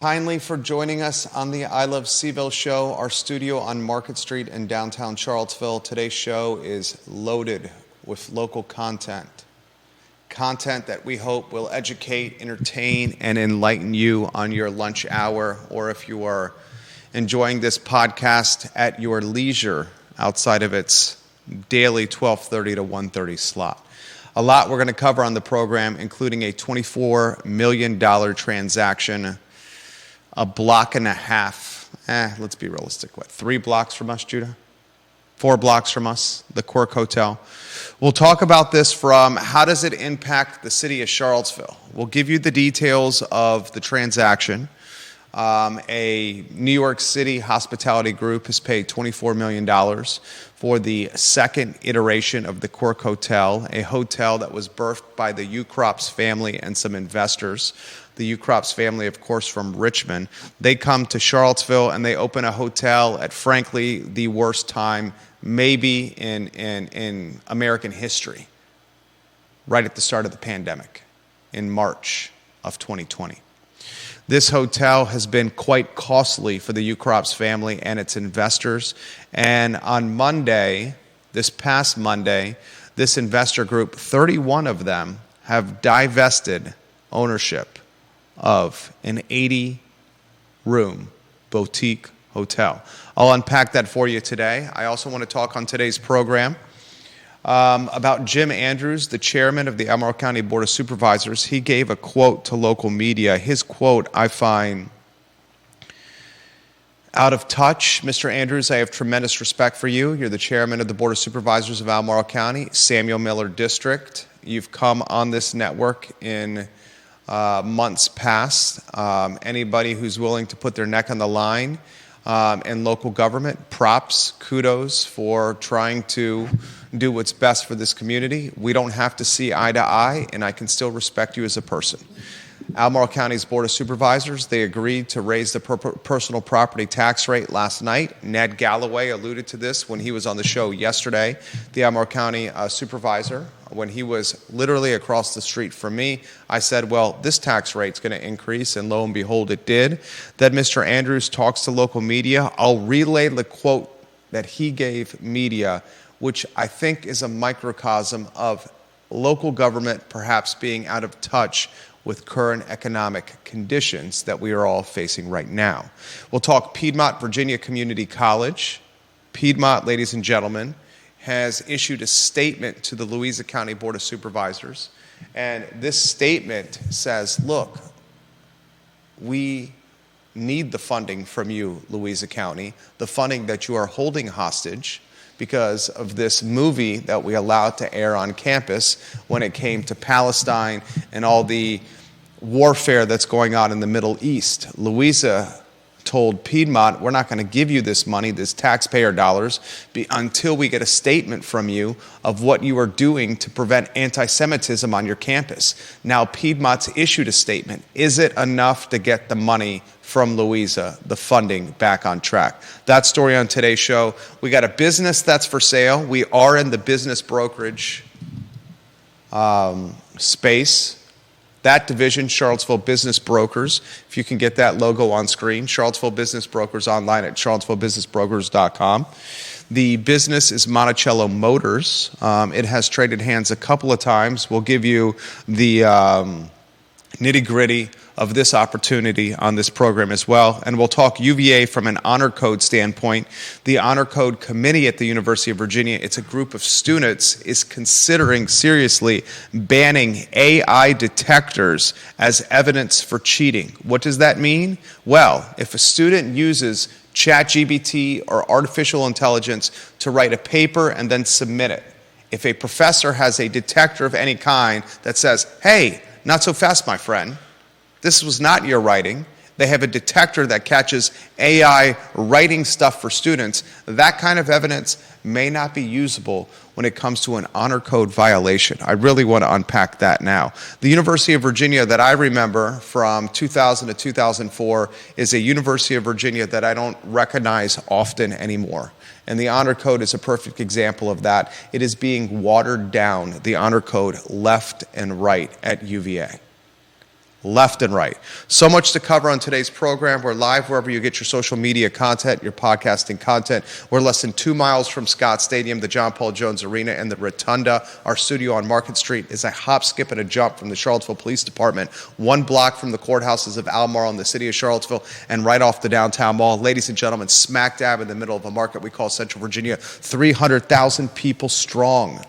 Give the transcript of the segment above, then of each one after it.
Kindly for joining us on the I Love CVille Show, our studio on Market Street in downtown Charlottesville. Today's show is loaded with local content that we hope will educate, entertain, and enlighten you on your lunch hour, or if you are enjoying this podcast at your leisure outside of its daily 12:30 to 1:30 slot. A lot we're going to cover on the program, including a $24 million transaction, a block and a half, let's be realistic, 3 blocks from us, Judah? 4 blocks from us, the Quirk Hotel. We'll talk about this from how does it impact the city of Charlottesville. We'll give you the details of the transaction. A New York City hospitality group has paid $24 million for the second iteration of the Quirk Hotel, a hotel that was birthed by the Ukrops family and some investors. The Ukrops family, of course, from Richmond. They come to Charlottesville and they open a hotel at, frankly, the worst time maybe in American history, right at the start of the pandemic in March of 2020. This hotel has been quite costly for the Ukrops family and its investors. And on Monday, this past Monday, this investor group, 31 of them, have divested ownership of an 80-room boutique hotel. I'll unpack that for you today. I also want to talk on today's program about Jim Andrews, the chairman of the Albemarle County Board of Supervisors. He gave a quote to local media. His quote I find out of touch. Mr. Andrews, I have tremendous respect for you. You're the chairman of the Board of Supervisors of Albemarle County, Samuel Miller District. You've come on this network in months past. Anybody who's willing to put their neck on the line in local government, props, kudos for trying to do what's best for this community. We don't have to see eye to eye, and I can still respect you as a person. Albemarle County's Board of Supervisors, they agreed to raise the personal property tax rate last night. Ned Galloway alluded to this when he was on the show yesterday, the Albemarle County supervisor. When he was literally across the street from me, I said, well, this tax rate's going to increase, and lo and behold, it did. Then Mr. Andrews talks to local media. I'll relay the quote that he gave media, which I think is a microcosm of local government perhaps being out of touch with current economic conditions that we are all facing right now. We'll talk Piedmont Virginia Community College. Piedmont, ladies and gentlemen, has issued a statement to the Louisa County Board of Supervisors. And this statement says, look, we need the funding from you, Louisa County, the funding that you are holding hostage because of this movie that we allowed to air on campus when it came to Palestine and all the warfare that's going on in the Middle East. Louisa told Piedmont, we're not going to give you this money, this taxpayer dollars, until we get a statement from you of what you are doing to prevent anti-Semitism on your campus. Now Piedmont's issued a statement. Is it enough to get the money from Louisa, the funding, back on track? That story on today's show. We got a business that's for sale. We are in the business brokerage space. That division, Charlottesville Business Brokers, if you can get that logo on screen, Charlottesville Business Brokers online at charlottesvillebusinessbrokers.com. The business is Monticello Motors. It has traded hands a couple of times. We'll give you the nitty-gritty of this opportunity on this program as well. And we'll talk UVA from an honor code standpoint. The honor code committee at the University of Virginia, it's a group of students, is considering seriously banning AI detectors as evidence for cheating. What does that mean? Well, if a student uses ChatGPT or artificial intelligence to write a paper and then submit it, if a professor has a detector of any kind that says, hey, not so fast, my friend, this was not your writing. They have a detector that catches AI writing stuff for students. That kind of evidence may not be usable when it comes to an honor code violation. I really want to unpack that now. The University of Virginia that I remember from 2000 to 2004 is a University of Virginia that I don't recognize often anymore. And the honor code is a perfect example of that. It is being watered down, the honor code left and right at UVA. left and right. So much to cover on today's program. We're live wherever you get your social media content, your podcasting content. We're less than 2 miles from Scott Stadium, the John Paul Jones Arena, and the Rotunda. Our studio on Market Street is a hop, skip, and a jump from the Charlottesville Police Department, 1 block from the courthouses of Albemarle in the city of Charlottesville, and right off the downtown mall. Ladies and gentlemen, smack dab in the middle of a market we call Central Virginia, 300,000 people strong.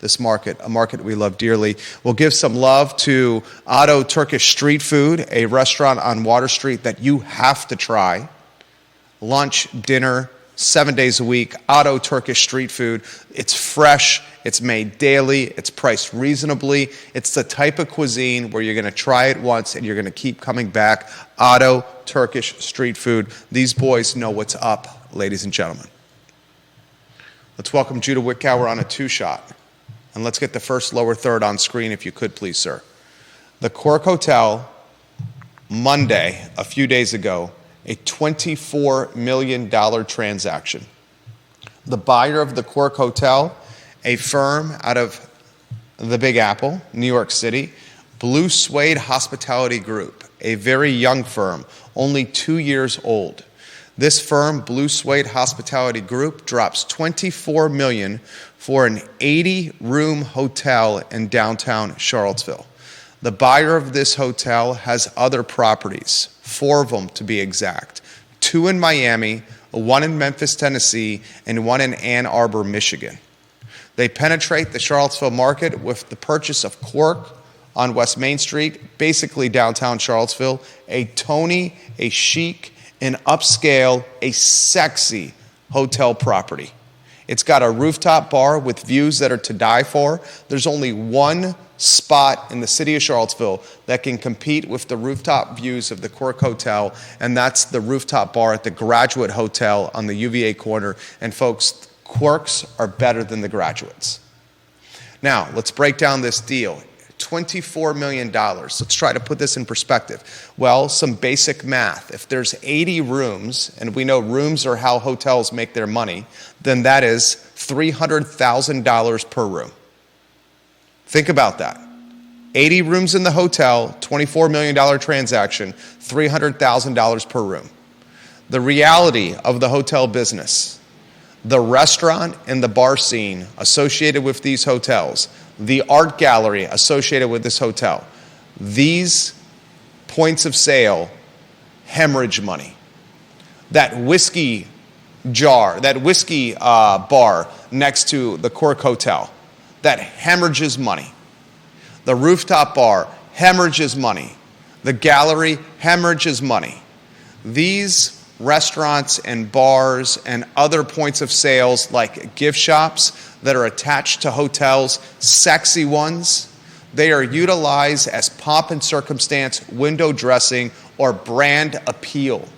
This market, a market we love dearly. We'll give some love to Otto Turkish Street Food, a restaurant on Water Street that you have to try. Lunch, dinner, 7 days a week. Otto Turkish Street Food. It's fresh, it's made daily, it's priced reasonably. It's the type of cuisine where you're going to try it once and you're going to keep coming back. Otto Turkish Street Food. These boys know what's up, ladies and gentlemen. Let's welcome Judah Wittkower on a 2-shot. And let's get the first lower third on screen, if you could, please, sir. The Quirk Hotel, Monday, a few days ago, a $24 million transaction. The buyer of the Quirk Hotel, a firm out of the Big Apple, New York City, Blue Suede Hospitality Group, a very young firm, only 2 years old. This firm, Blue Suede Hospitality Group, drops $24 million for an 80-room hotel in downtown Charlottesville. The buyer of this hotel has other properties, 4 of them to be exact, 2 in Miami, 1 in Memphis, Tennessee, and 1 in Ann Arbor, Michigan. They penetrate the Charlottesville market with the purchase of Quirk on West Main Street, basically downtown Charlottesville, a Tony, a chic, an upscale, a sexy hotel property. It's got a rooftop bar with views that are to die for. There's only one spot in the city of Charlottesville that can compete with the rooftop views of the Quirk Hotel, and that's the rooftop bar at the Graduate Hotel on the UVA corner. And folks, Quirks are better than the Graduates. Now, let's break down this deal. $24 million. Let's try to put this in perspective. Well, some basic math. If there's 80 rooms, and we know rooms are how hotels make their money, then that is $300,000 per room. Think about that. 80 rooms in the hotel, $24 million transaction, $300,000 per room. The reality of the hotel business, the restaurant and the bar scene associated with these hotels, the art gallery associated with this hotel, these points of sale hemorrhage money. That whiskey jar, that whiskey bar next to the Quirk Hotel, that hemorrhages money. The rooftop bar hemorrhages money. The gallery hemorrhages money. These restaurants and bars and other points of sales like gift shops that are attached to hotels, sexy ones, they are utilized as pomp and circumstance, window dressing, or brand appeal.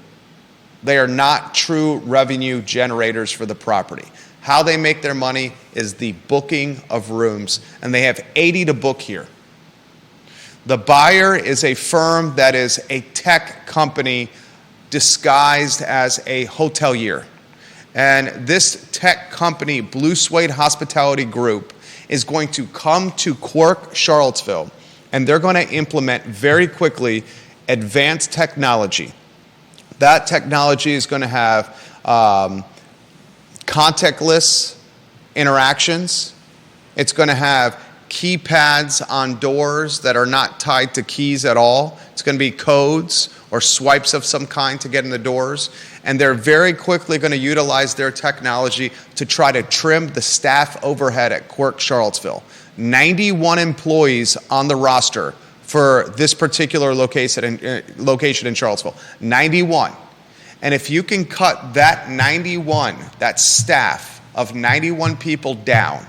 They are not true revenue generators for the property. How they make their money is the booking of rooms, and they have 80 to book here. The buyer is a firm that is a tech company disguised as a hotelier. And this tech company, Blue Suede Hospitality Group, is going to come to Quirk, Charlottesville, and they're going to implement very quickly advanced technology. That technology is going to have contactless interactions. It's going to have keypads on doors that are not tied to keys at all. It's going to be codes or swipes of some kind to get in the doors. And they're very quickly going to utilize their technology to try to trim the staff overhead at Quirk, Charlottesville. 91 employees on the roster for this particular location in Charlottesville. 91. And if you can cut that 91, that staff of 91 people down,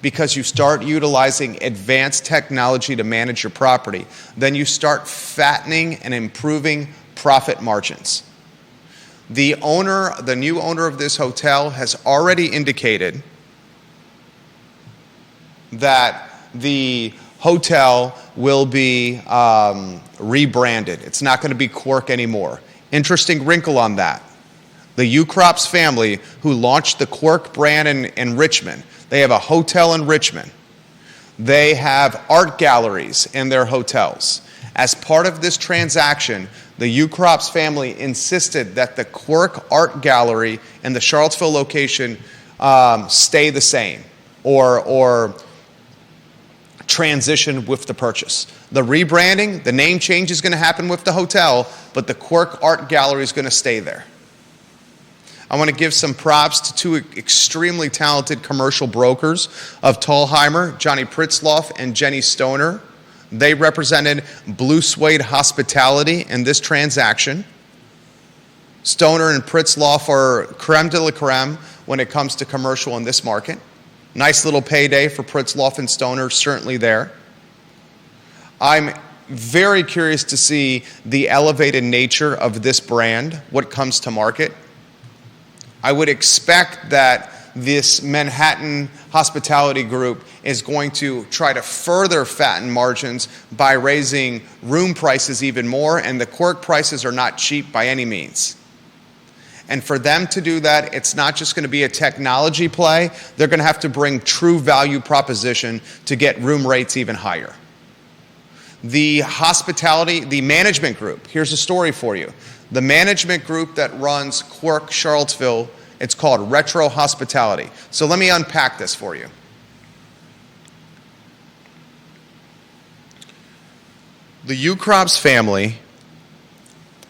because you start utilizing advanced technology to manage your property, then you start fattening and improving profit margins. The new owner of this hotel has already indicated that the hotel will be rebranded. It's not going to be Quirk anymore. Interesting wrinkle on that. The Ukrops family, who launched the Quirk brand in Richmond, they have a hotel in Richmond. They have art galleries in their hotels. As part of this transaction, the Ukrops family insisted that the Quirk Art Gallery and the Charlottesville location stay the same or transition with the purchase. The rebranding, the name change is going to happen with the hotel, but the Quirk Art Gallery is going to stay there. I want to give some props to two extremely talented commercial brokers of Tallheimer, Johnny Pritzloff and Jenny Stoner. They represented Blue Suede Hospitality in this transaction. Stoner and Pritzloff are creme de la creme when it comes to commercial in this market. Nice little payday for Pritzloff and Stoner, certainly there. I'm very curious to see the elevated nature of this brand, what comes to market. I would expect that this Manhattan hospitality group is going to try to further fatten margins by raising room prices even more, and the Quirk prices are not cheap by any means. And for them to do that, it's not just going to be a technology play. They're going to have to bring true value proposition to get room rates even higher. The management group, here's a story for you. The management group that runs Quirk Charlottesville, it's called Retro Hospitality. So let me unpack this for you. The Ukrops family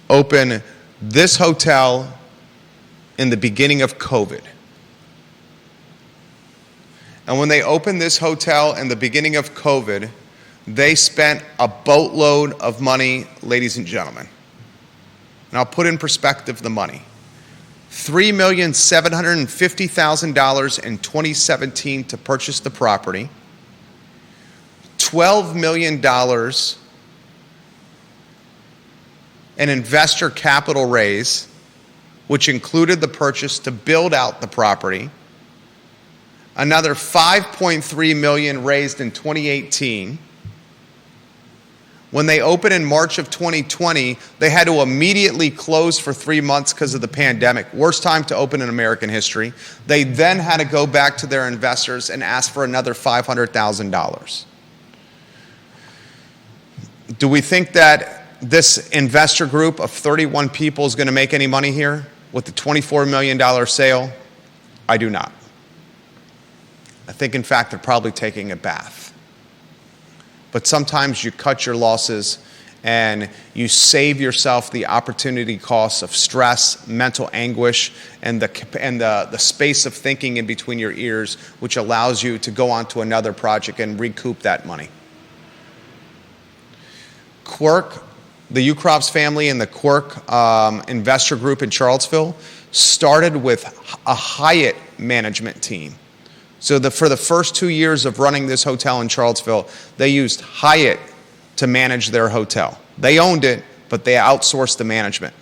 opened this hotel in the beginning of COVID. And when they opened this hotel in the beginning of COVID, they spent a boatload of money, ladies and gentlemen. And I'll put in perspective the money. $3,750,000 in 2017 to purchase the property. $12 million an investor capital raise, which included the purchase to build out the property. Another $5.3 million raised in 2018. When they opened in March of 2020, they had to immediately close for 3 months because of the pandemic. Worst time to open in American history. They then had to go back to their investors and ask for another $500,000. Do we think that this investor group of 31 people is going to make any money here with the $24 million sale? I do not. I think, in fact, they're probably taking a bath. But sometimes you cut your losses and you save yourself the opportunity costs of stress, mental anguish, and the space of thinking in between your ears, which allows you to go on to another project and recoup that money. Quirk, the Ukrops family and the Quirk investor group in Charlottesville started with a Hyatt management team. So for the first 2 years of running this hotel in Charlottesville, they used Hyatt to manage their hotel. They owned it, but they outsourced the management.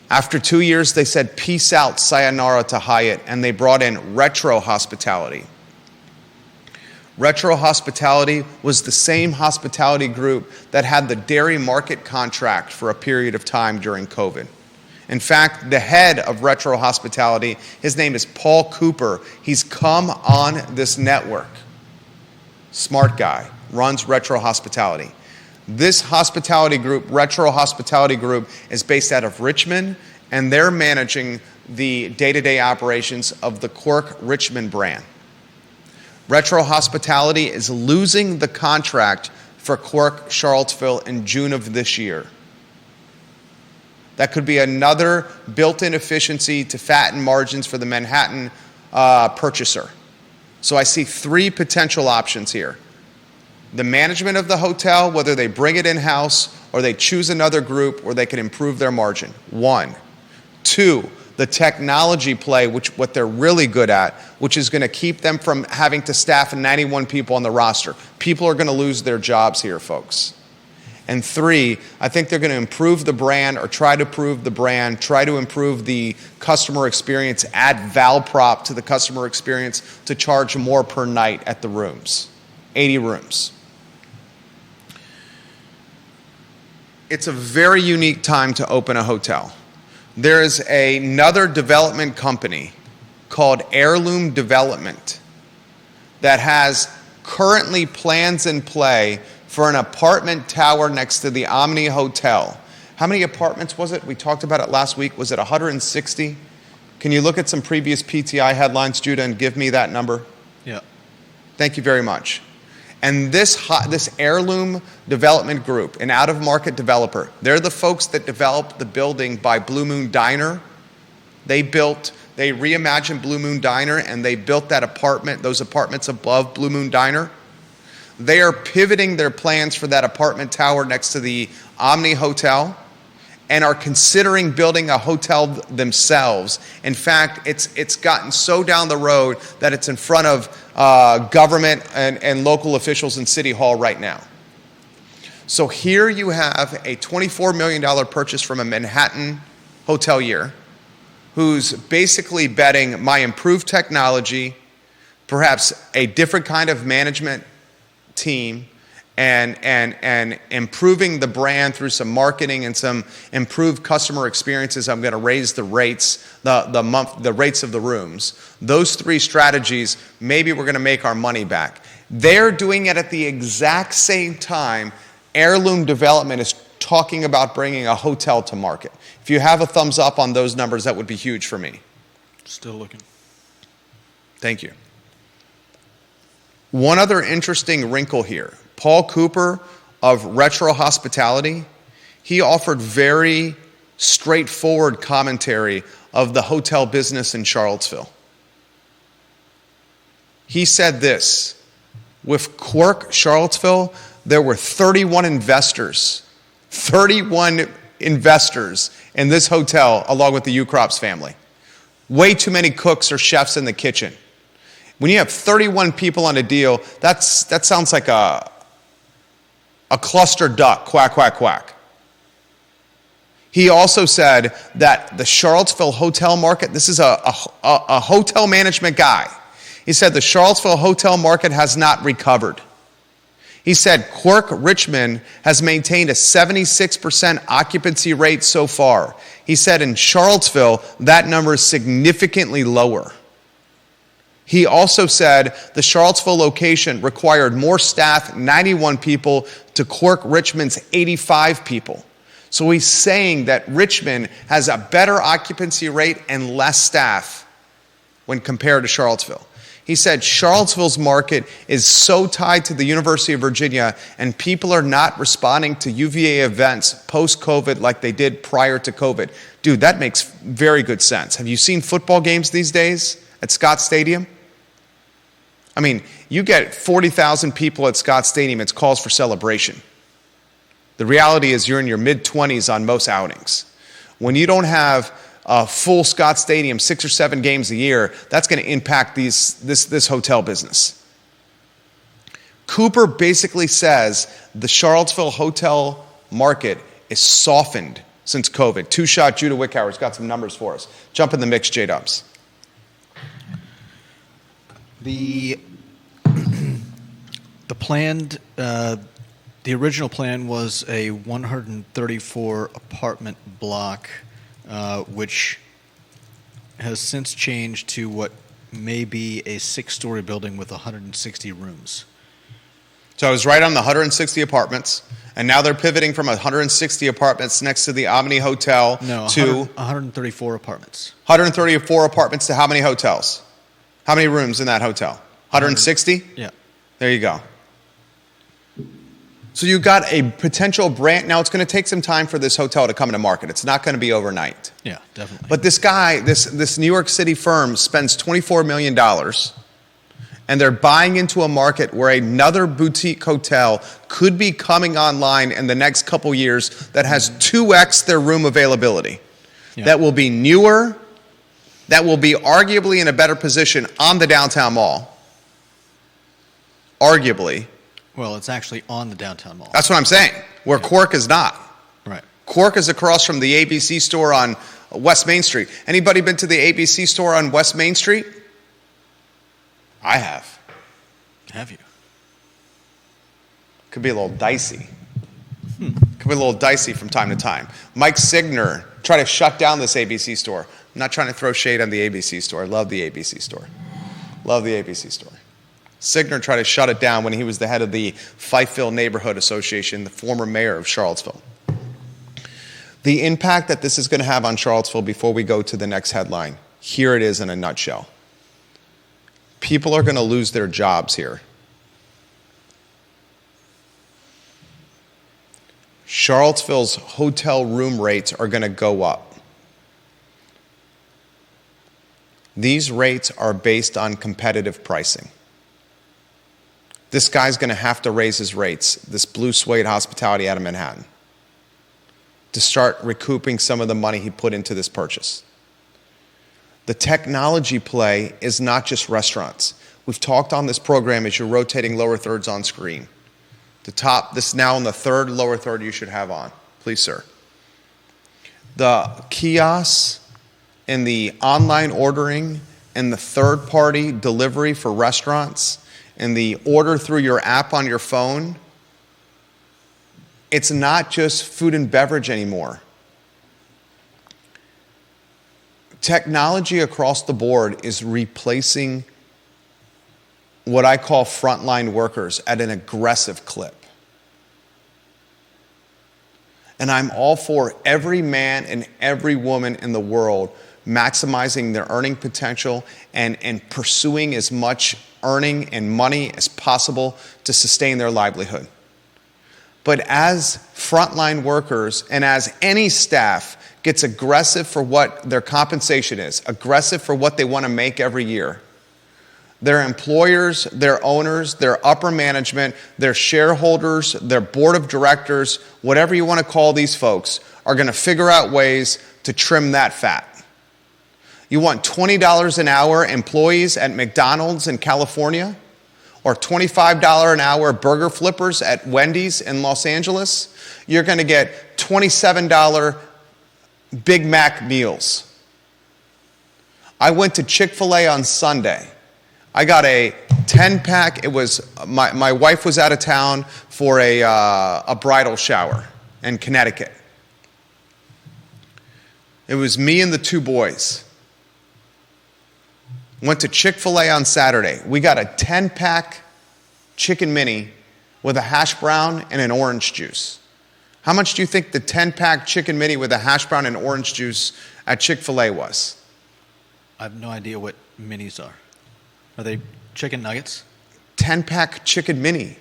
After 2 years, they said, peace out, sayonara to Hyatt, and they brought in Retro Hospitality. Retro Hospitality was the same hospitality group that had the dairy market contract for a period of time during COVID. In fact, the head of Retro Hospitality, his name is Paul Cooper. He's come on this network. Smart guy, runs Retro Hospitality. This hospitality group, Retro Hospitality Group, is based out of Richmond, and they're managing the day-to-day operations of the Quirk Richmond brand. Retro Hospitality is losing the contract for Quirk Charlottesville in June of this year. That could be another built-in efficiency to fatten margins for the Manhattan purchaser. So I see 3 potential options here. The management of the hotel, whether they bring it in-house or they choose another group where they can improve their margin. 1. 2, the technology play, what they're really good at, which is going to keep them from having to staff 91 people on the roster. People are going to lose their jobs here, folks. And 3, I think they're going to improve the brand or try to improve the brand, try to improve the customer experience, add val prop to the customer experience to charge more per night at the rooms. 80 rooms. It's a very unique time to open a hotel. There is another development company called Heirloom Development that has currently plans in play for an apartment tower next to the Omni Hotel. How many apartments was it? We talked about it last week. Was it 160? Can you look at some previous PTI headlines, Judah, and give me that number? Yeah. Thank you very much. And this Heirloom Development Group, an out-of-market developer, they're the folks that developed the building by Blue Moon Diner. They reimagined Blue Moon Diner, and they built those apartments above Blue Moon Diner. They are pivoting their plans for that apartment tower next to the Omni Hotel and are considering building a hotel themselves. In fact, it's gotten so down the road that it's in front of government and local officials in City Hall right now. So here you have a $24 million purchase from a Manhattan hotelier who's basically betting my improved technology, perhaps a different kind of management team, and improving the brand through some marketing and some improved customer experiences. I'm going to raise the rates, the rates of the rooms. Those three strategies, maybe we're going to make our money back. They're doing it at the exact same time Heirloom Development is talking about bringing a hotel to market. If you have a thumbs up on those numbers, that would be huge for me. Still looking. Thank you. One other interesting wrinkle here. Paul Cooper of Retro Hospitality, he offered very straightforward commentary of the hotel business in Charlottesville. He said this: with Quirk Charlottesville, there were 31 investors in this hotel, along with the Ukrops family. Way too many cooks or chefs in the kitchen. When you have 31 people on a deal, that sounds like a cluster duck, quack, quack, quack. He also said that the Charlottesville hotel market, this is a hotel management guy. He said the Charlottesville hotel market has not recovered. He said Quirk Richmond has maintained a 76% occupancy rate so far. He said in Charlottesville, that number is significantly lower. He also said the Charlottesville location required more staff, 91 people, to Quirk Richmond's 85 people. So he's saying that Richmond has a better occupancy rate and less staff when compared to Charlottesville. He said Charlottesville's market is so tied to the University of Virginia, and people are not responding to UVA events post-COVID like they did prior to COVID. Dude, that makes very good sense. Have you seen football games these days at Scott Stadium? I mean, you get 40,000 people at Scott Stadium, it's calls for celebration. The reality is you're in your mid-20s on most outings. When you don't have a full Scott Stadium 6 or 7 games a year, that's going to impact this hotel business. Cooper basically says the Charlottesville hotel market is softened since COVID. Two-shot Judah Wickhauer's got some numbers for us. Jump in the mix, J-Dubs. The original plan was a 134 apartment block, which has since changed to what may be a 6-story building with 160 rooms. So I was right on the 160 apartments, and now they're pivoting from 160 apartments next to the Omni Hotel to 134 apartments. 134 apartments to how many hotels? How many rooms in that hotel? 160? Yeah. There you go. So you got a potential brand. Now it's going to take some time for this hotel to come to market. It's not going to be overnight. Yeah, definitely. But this guy, this New York City firm spends $24 million, and they're buying into a market where another boutique hotel could be coming online in the next couple years that has 2x their room availability. Yeah. That will be newer, that will be arguably in a better position on the downtown mall. Arguably. Well, it's actually on the downtown mall. That's what I'm saying, where Quirk is not. Right. Quirk is across from the ABC store on West Main Street. Anybody been to the ABC store on West Main Street? I have. Have you? Could be a little dicey. Could be a little dicey from time to time. Mike Signer tried to shut down this ABC store. I'm not trying to throw shade on the ABC store. I love the ABC store. Love the ABC store. Signer tried to shut it down when he was the head of the Fifeville Neighborhood Association, the former mayor of Charlottesville. The impact that this is going to have on Charlottesville before we go to the next headline, here it is in a nutshell. People are going to lose their jobs here. Charlottesville's hotel room rates are going to go up. These rates are based on competitive pricing. This guy's going to have to raise his rates, this Blue Suede Hospitality out of Manhattan, to start recouping some of the money he put into this purchase. The technology play is not just restaurants. We've talked on this program as you're rotating lower thirds on screen. The top, this now in the third lower third you should have on. Please, sir. The kiosks and the online ordering and the third-party delivery for restaurants and the order through your app on your phone, it's not just food and beverage anymore. Technology across the board is replacing what I call frontline workers at an aggressive clip. And I'm all for every man and every woman in the world maximizing their earning potential and pursuing as much earning and money as possible to sustain their livelihood. But as frontline workers and as any staff gets aggressive for what their compensation is, aggressive for what they want to make every year, their employers, their owners, their upper management, their shareholders, their board of directors, whatever you want to call these folks, are going to figure out ways to trim that fat. You want $20 an hour employees at McDonald's in California? Or $25 an hour burger flippers at Wendy's in Los Angeles? You're going to get $27 Big Mac meals. I went to Chick-fil-A on Sunday. I got a 10-pack. It was my wife was out of town for a bridal shower in Connecticut. It was me and the two boys. Went to Chick-fil-A on Saturday. We got a 10-pack chicken mini with a hash brown and an orange juice. How much do you think the 10-pack chicken mini with a hash brown and orange juice at Chick-fil-A was? I have no idea what minis are. Are they chicken nuggets? 10-pack chicken mini.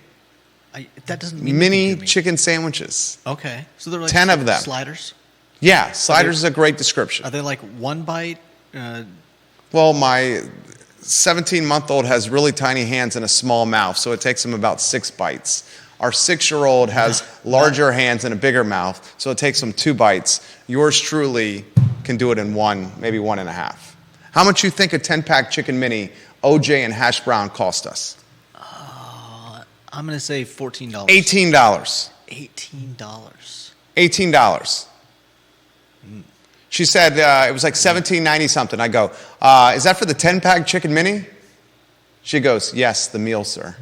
That doesn't mean mini anything to me. chicken sandwiches. Okay. So they're like 10 of them. Sliders? Yeah, sliders is a great description. Are they like one bite? Well, my 17-month-old has really tiny hands and a small mouth, so it takes him about 6 bites. Our 6-year-old has larger hands and a bigger mouth, so it takes him 2 bites. Yours truly can do it in 1, maybe 1.5. How much you think a 10-pack chicken mini, OJ and hash brown cost us? I'm going to say $14. $18. $18. $18. She said it was like $17.90 something. I go, is that for the 10-pack chicken mini? She goes, yes, the meal, sir.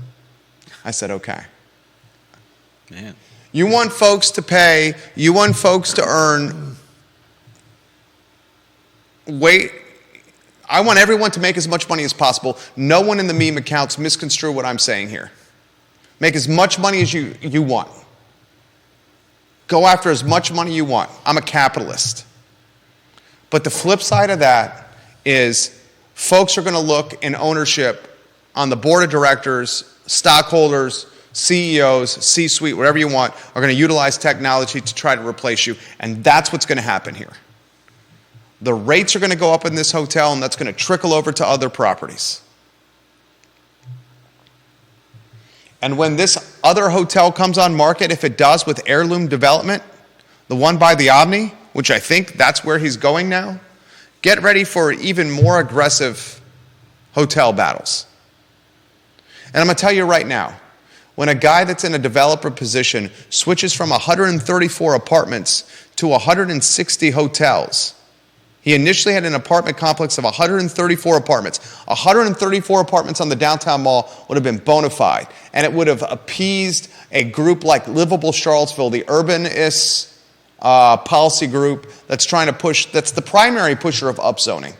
I said, okay. Man. You want folks to pay, you want folks to earn, I want everyone to make as much money as possible. No one in the meme accounts misconstrue what I'm saying here. Make as much money as you want. Go after as much money you want. I'm a capitalist. But the flip side of that is folks are going to look in ownership on the board of directors, stockholders, CEOs, C-suite, whatever you want, are going to utilize technology to try to replace you. And that's what's going to happen here. The rates are going to go up in this hotel, and that's going to trickle over to other properties. And when this other hotel comes on market, if it does with Heirloom Development, the one by the Omni, which I think that's where he's going now, get ready for even more aggressive hotel battles. And I'm going to tell you right now, when a guy that's in a developer position switches from 134 apartments to 160 hotels, he initially had an apartment complex of 134 apartments. 134 apartments on the downtown mall would have been bona fide, and it would have appeased a group like Livable Charlottesville, the urbanist policy group that's trying to push, that's the primary pusher of upzoning.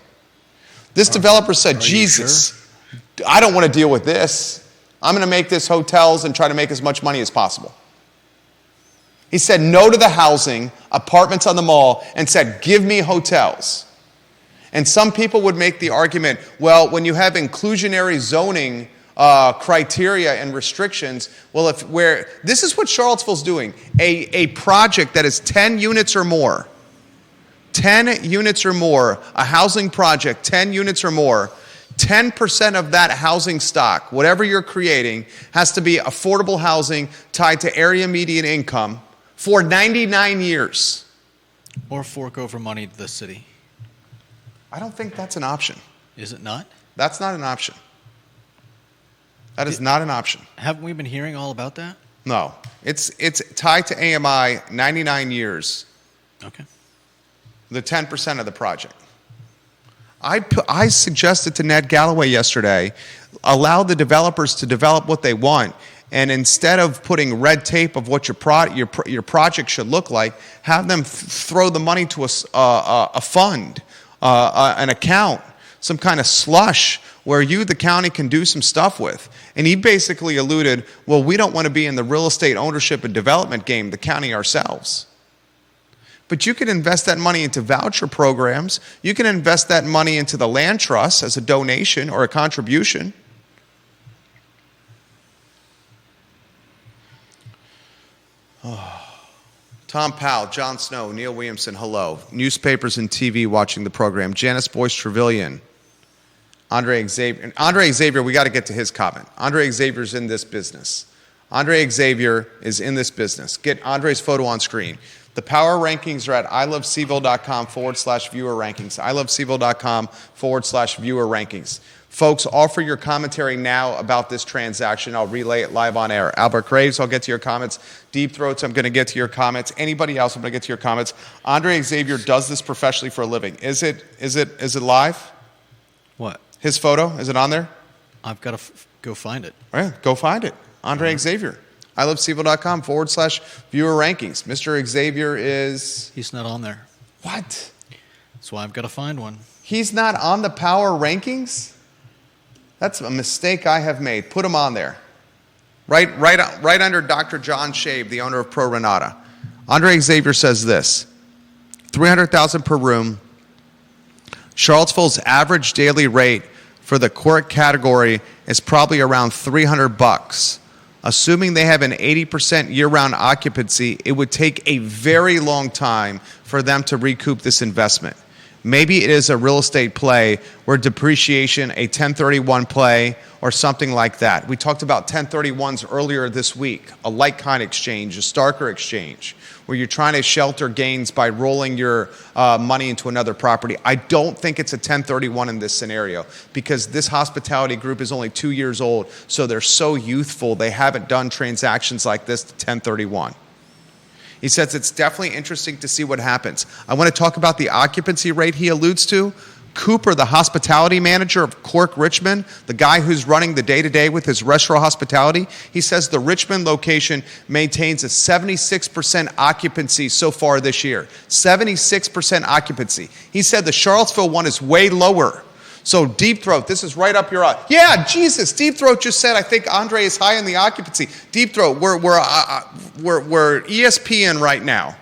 This developer said, Jesus, I don't want to deal with this. I'm going to make this hotels and try to make as much money as possible. He said no to the housing, apartments on the mall, and said, give me hotels. And some people would make the argument, well, when you have inclusionary zoning criteria and restrictions, well, this is what Charlottesville's doing. A project that is 10 units or more, 10 units or more, a housing project, 10 units or more, 10% of that housing stock, whatever you're creating, has to be affordable housing tied to area median income for 99 years. Or fork over money to the city. I don't think that's an option. Is it not? That's not an option. That is not an option. Haven't we been hearing all about that? No. It's tied to AMI 99 years. Okay. The 10% of the project. I suggested to Ned Galloway yesterday, allow the developers to develop what they want, and instead of putting red tape of what your project should look like, have them throw the money to a fund, an account, some kind of slush where you, the county, can do some stuff with. And he basically alluded, well, we don't want to be in the real estate ownership and development game, the county ourselves. But you can invest that money into voucher programs. You can invest that money into the land trust as a donation or a contribution. Oh. Tom Powell, Jon Snow, Neil Williamson, hello. Newspapers and TV watching the program. Janice Boyce Trevelyan. Andre Xavier, we got to get to his comment. Andre Xavier's in this business. Andre Xavier is in this business. Get Andre's photo on screen. The power rankings are at ilovecville.com/viewer rankings. ilovecville.com/viewer rankings. Folks, offer your commentary now about this transaction. I'll relay it live on air. Albert Graves, I'll get to your comments. Deep Throats, I'm going to get to your comments. Anybody else, I'm going to get to your comments. Andre Xavier does this professionally for a living. Is it live? What? His photo, is it on there? I've got to go find it. All right, go find it. Andre Xavier. ilovecville.com/viewer rankings. Mr. Xavier is... He's not on there. What? That's why I've got to find one. He's not on the power rankings? That's a mistake I have made. Put him on there. Right under Dr. John Shabe, the owner of Pro Renata. Andre Xavier says this, $300,000 per room. Charlottesville's average daily rate for the Quirk category is probably around $300. Assuming they have an 80% year-round occupancy, it would take a very long time for them to recoup this investment. Maybe it is a real estate play where depreciation, a 1031 play, or something like that. We talked about 1031s earlier this week, a like-kind exchange, a Starker exchange, where you're trying to shelter gains by rolling your money into another property. I don't think it's a 1031 in this scenario because this hospitality group is only 2 years old, so they're so youthful, they haven't done transactions like this to 1031. He says it's definitely interesting to see what happens. I want to talk about the occupancy rate he alludes to. Cooper, the hospitality manager of Quirk Richmond, the guy who's running the day-to-day with his restaurant hospitality, he says the Richmond location maintains a 76% occupancy so far this year. 76% occupancy. He said the Charlottesville one is way lower. So Deep Throat, this is right up your alley. Yeah, Jesus, Deep Throat just said, I think Andre is high in the occupancy. Deep Throat, we're ESPN right now.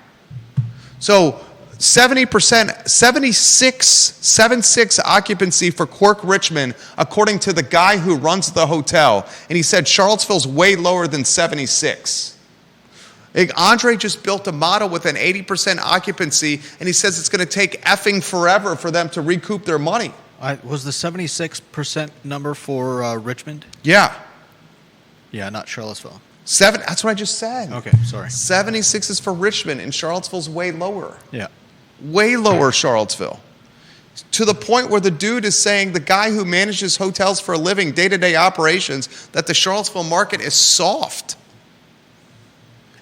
So 70%, 76 occupancy for Quirk Richmond, according to the guy who runs the hotel. And he said Charlottesville's way lower than 76. Andre just built a model with an 80% occupancy, and he says it's going to take effing forever for them to recoup their money. Was the 76% number for Richmond? Yeah. Yeah, not Charlottesville. That's what I just said. Okay, sorry. 76 is for Richmond, and Charlottesville's way lower. Yeah. Way lower, Charlottesville. To the point where the dude is saying, the guy who manages hotels for a living, day-to-day operations, that the Charlottesville market is soft.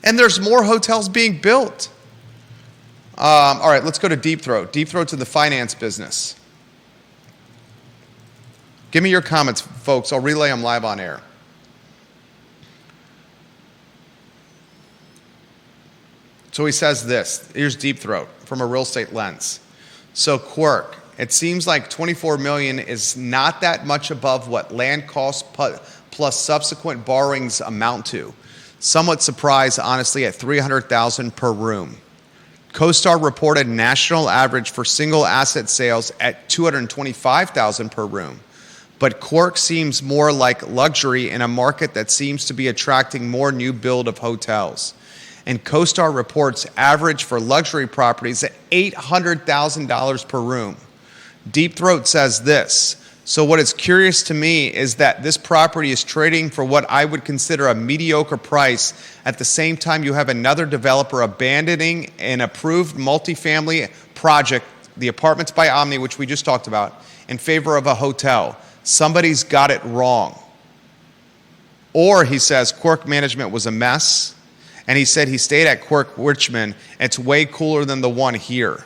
And there's more hotels being built. All right, let's go to Deep Throat. Deep Throat's in the finance business. Give me your comments, folks. I'll relay them live on air. So he says this. Here's Deep Throat from a real estate lens. So Quirk, It seems like $24 million is not that much above what land costs plus subsequent borrowings amount to. Somewhat surprised, honestly, at $300,000 per room. CoStar reported national average for single asset sales at $225,000 per room. But Quirk seems more like luxury in a market that seems to be attracting more new build of hotels. And CoStar reports average for luxury properties at $800,000 per room. Deep Throat says this. So what is curious to me is that this property is trading for what I would consider a mediocre price. At the same time, you have another developer abandoning an approved multifamily project, the Apartments by Omni, which we just talked about, in favor of a hotel. Somebody's got it wrong. Or, he says, Quirk management was a mess. And he said he stayed at Quirk Richmond. It's way cooler than the one here.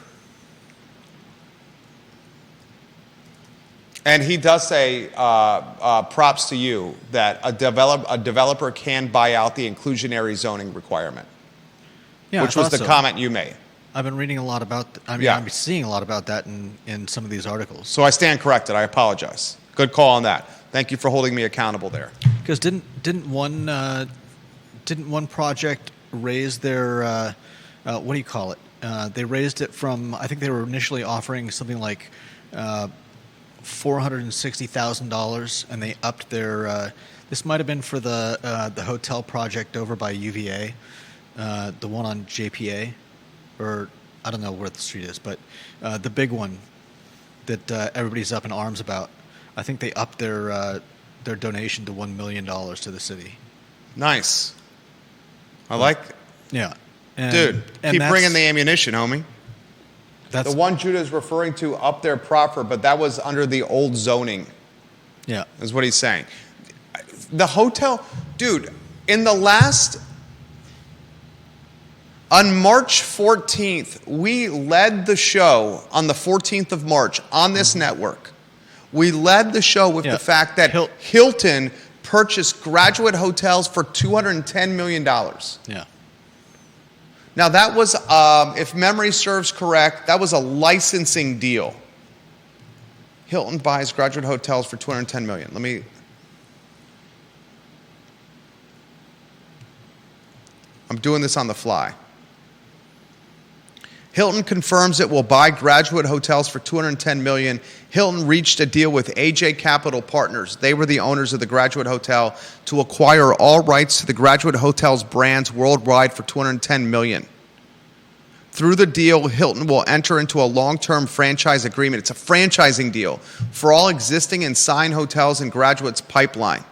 And he does say, props to you, that a developer can buy out the inclusionary zoning requirement, which was the comment you made. I've been reading a lot about, I'm seeing a lot about that in some of these articles. So I stand corrected. I apologize. Good call on that. Thank you for holding me accountable there. Because didn't one project raise their what do you call it? They raised it from, I think they were initially offering something like $460,000, and they upped their. This might have been for the hotel project over by UVA, the one on JPA, or I don't know where the street is, but the big one that everybody's up in arms about. I think they upped their donation to $1 million to the city. Nice. I like. Yeah. Dude, keep bringing the ammunition, homie. The one Judah's referring to up there proper, but that was under the old zoning. Yeah. Is what he's saying. The hotel, dude, in the last, on March 14th, we led the show on the 14th of March on this network. We led the show with the fact that Hilton purchased Graduate Hotels for $210 million. Yeah. Now, that was, if memory serves correct, that was a licensing deal. Hilton buys Graduate Hotels for $210 million. I'm doing this on the fly. Hilton confirms it will buy Graduate Hotels for $210 million. Hilton reached a deal with AJ Capital Partners. They were the owners of the Graduate Hotel to acquire all rights to the Graduate Hotels brands worldwide for $210 million. Through the deal, Hilton will enter into a long-term franchise agreement. It's a franchising deal for all existing and signed hotels in Graduate's pipeline.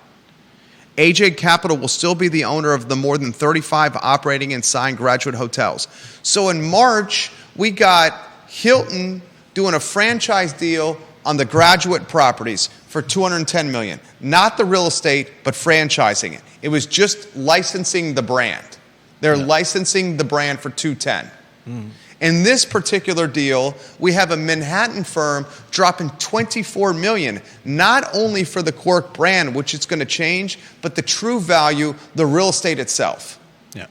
AJ Capital will still be the owner of the more than 35 operating and signed Graduate Hotels. So in March, we got Hilton doing a franchise deal on the Graduate properties for $210 million. Not the real estate, but franchising it. It was just licensing the brand. They're licensing the brand for $210 million. In this particular deal, we have a Manhattan firm dropping $24 million, not only for the Quirk brand, which it's going to change, but the true value, the real estate itself. Yeah.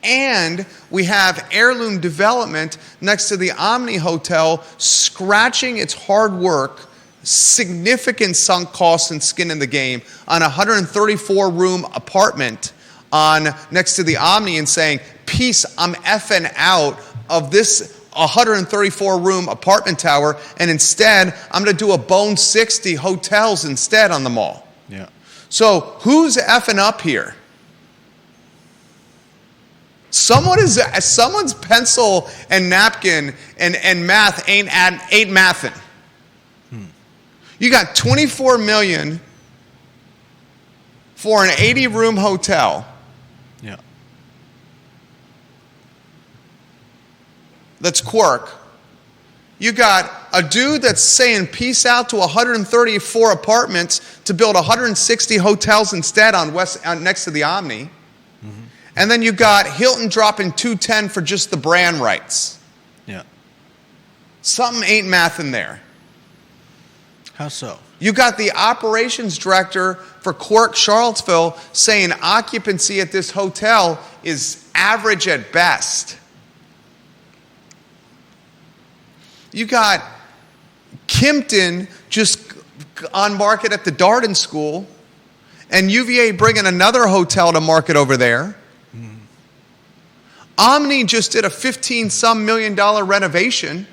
And we have Heirloom Development next to the Omni Hotel scratching its hard work, significant sunk costs and skin in the game on a 134-room apartment next to the Omni and saying, peace, I'm effing out of this 134-room apartment tower, and instead, I'm going to do a Bone 60 hotels instead on the mall. Yeah. So who's effing up here? Someone's pencil and napkin and math ain't mathing. You got $24 million for an 80-room hotel. Yeah. That's Quirk. You got a dude that's saying peace out to 134 apartments to build 160 hotels instead on next to the Omni. Mm-hmm. And then you got Hilton dropping $210 for just the brand rights. Yeah. Something ain't math in there. How so? You got the operations director for Quirk Charlottesville saying occupancy at this hotel is average at best. You got Kimpton just on market at the Darden School, and UVA bringing another hotel to market over there. Omni just did a $15-some million renovation.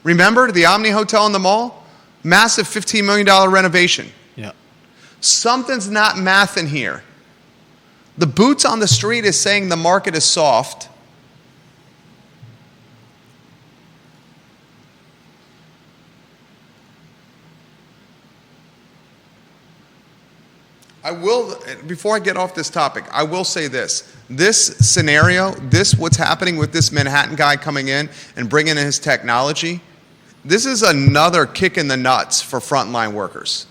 Remember the Omni Hotel in the mall? Massive $15 million renovation. Yeah. Something's not mathing here. The boots on the street is saying the market is soft. Before I get off this topic, I will say this. This scenario, what's happening with this Manhattan guy coming in and bringing in his technology, this is another kick in the nuts for frontline workers.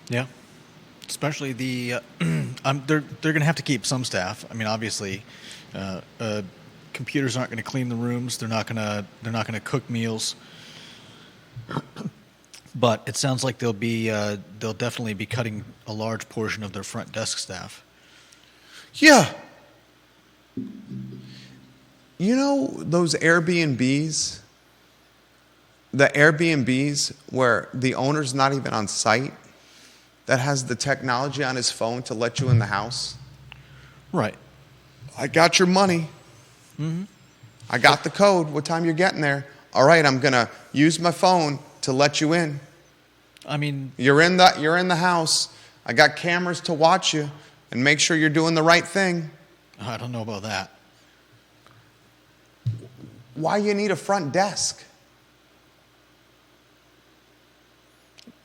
Yeah. Especially they're going to have to keep some staff. I mean, obviously, computers aren't going to clean the rooms. They're not going to cook meals. But it sounds like they'll definitely be cutting a large portion of their front desk staff. Yeah. You know those Airbnbs? The Airbnbs where the owner's not even on site, that has the technology on his phone to let you in the house? Right. I got your money. Mm-hmm. I got the code. What time you're getting there? All right, I'm going to use my phone to let you in. I mean, you're in the house. I got cameras to watch you and make sure you're doing the right thing. I don't know about that. Why you need a front desk?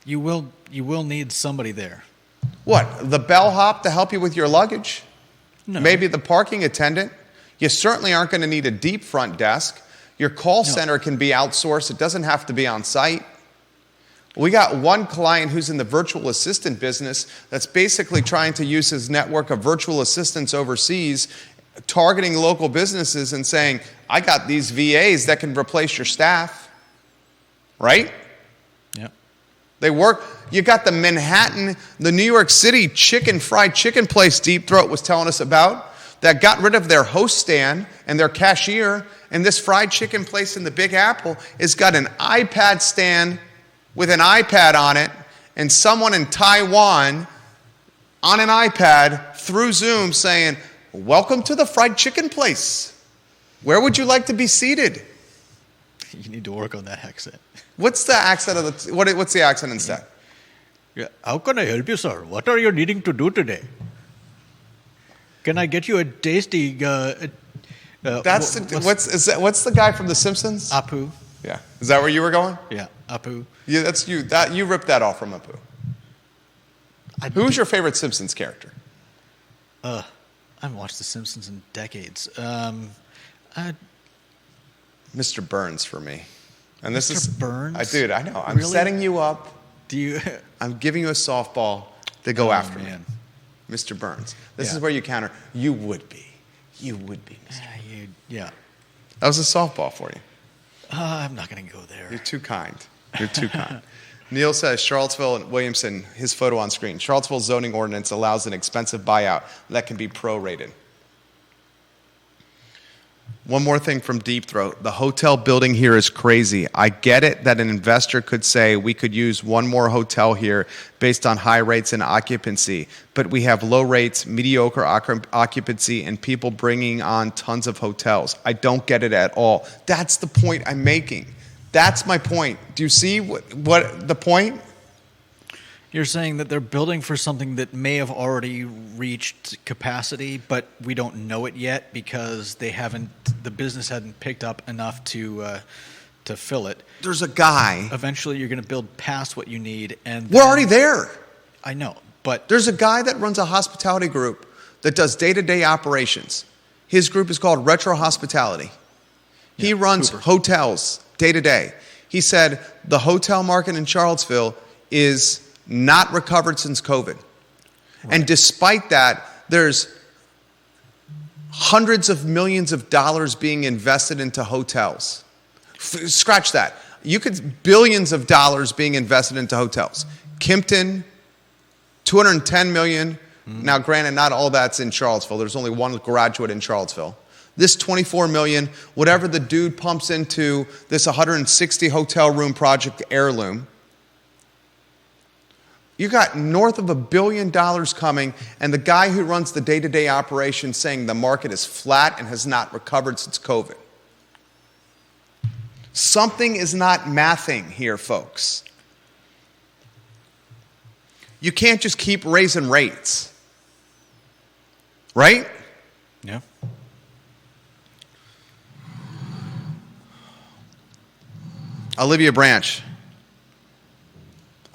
You will need somebody there. What? The bellhop to help you with your luggage? No. Maybe the parking attendant? You certainly aren't going to need a deep front desk. Your call center can be outsourced. It doesn't have to be on site. We got one client who's in the virtual assistant business that's basically trying to use his network of virtual assistants overseas, targeting local businesses and saying, I got these VAs that can replace your staff. Right? Yeah. They work. You got the Manhattan, the New York City fried chicken place Deep Throat was telling us about that got rid of their host stand and their cashier, and this fried chicken place in the Big Apple has got an iPad stand with an iPad on it, and someone in Taiwan on an iPad through Zoom saying, welcome to the fried chicken place. Where would you like to be seated? You need to work on that accent. What's the accent of what's the accent instead? Yeah. How can I help you, sir? What are you needing to do today? Can I get you a tasty? What's the guy from The Simpsons? Apu. Yeah. Is that where you were going? Yeah, Apu. Yeah, that's you. You ripped that off from Apu. Who's your favorite Simpsons character? I haven't watched The Simpsons in decades. Mr. Burns for me. And this Mr. Burns? Dude, I know. I'm setting you up. I'm giving you a softball to go after me. Mr. Burns. This is where you counter. You would be. You would be, Mr. Yeah. That was a softball for you. I'm not going to go there. You're too kind. You're too kind. Neil says, Charlottesville and Williamson, his photo on screen. Charlottesville zoning ordinance allows an expensive buyout that can be prorated. One more thing from Deep Throat. The hotel building here is crazy. I get it that an investor could say we could use one more hotel here based on high rates and occupancy, but we have low rates, mediocre occupancy, and people bringing on tons of hotels. I don't get it at all. That's the point I'm making. That's my point. Do you see what the point? You're saying that they're building for something that may have already reached capacity, but we don't know it yet because the business hadn't picked up enough to fill it. There's a guy. Eventually, you're going to build past what you need, and we're already there. I know, but there's a guy that runs a hospitality group that does day-to-day operations. His group is called Retro Hospitality. He runs hotels day-to-day. He said the hotel market in Charlottesville is not recovered since COVID. Right. And despite that, there's hundreds of millions of dollars being invested into hotels. Scratch that. Billions of dollars being invested into hotels. Kimpton, $210 million. Mm-hmm. Now, granted, not all that's in Charlottesville. There's only one graduate in Charlottesville. This $24 million, whatever the dude pumps into this 160 hotel room project Heirloom, you got north of $1 billion coming, and the guy who runs the day-to-day operation saying the market is flat and has not recovered since COVID. Something is not mathing here, folks. You can't just keep raising rates. Right? Yeah. Olivia Branch.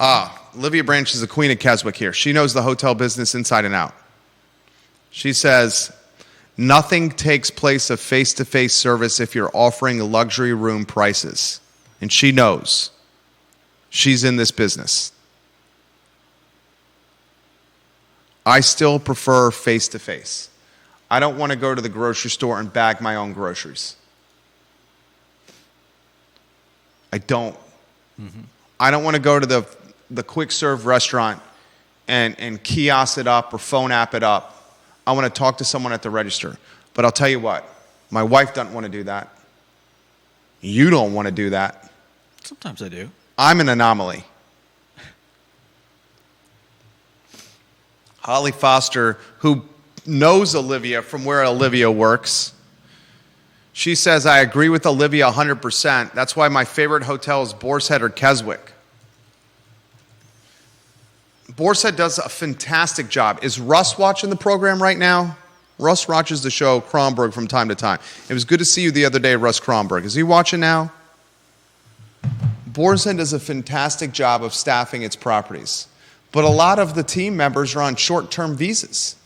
Olivia Branch is the queen of Keswick here. She knows the hotel business inside and out. She says, nothing takes place of face-to-face service if you're offering luxury room prices. And she knows. She's in this business. I still prefer face-to-face. I don't want to go to the grocery store and bag my own groceries. I don't. Mm-hmm. I don't want to go to the quick-serve restaurant and kiosk it up or phone app it up. I want to talk to someone at the register. But I'll tell you what, my wife doesn't want to do that. You don't want to do that. Sometimes I do. I'm an anomaly. Holly Foster, who knows Olivia from where Olivia works, she says, I agree with Olivia 100%. That's why my favorite hotel is Boar's Head or Keswick. Boar's Head does a fantastic job. Is Russ watching the program right now? Russ watches the show, Kronberg, from time to time. It was good to see you the other day, Russ Kronberg. Is he watching now? Boar's Head does a fantastic job of staffing its properties. But a lot of the team members are on short-term visas.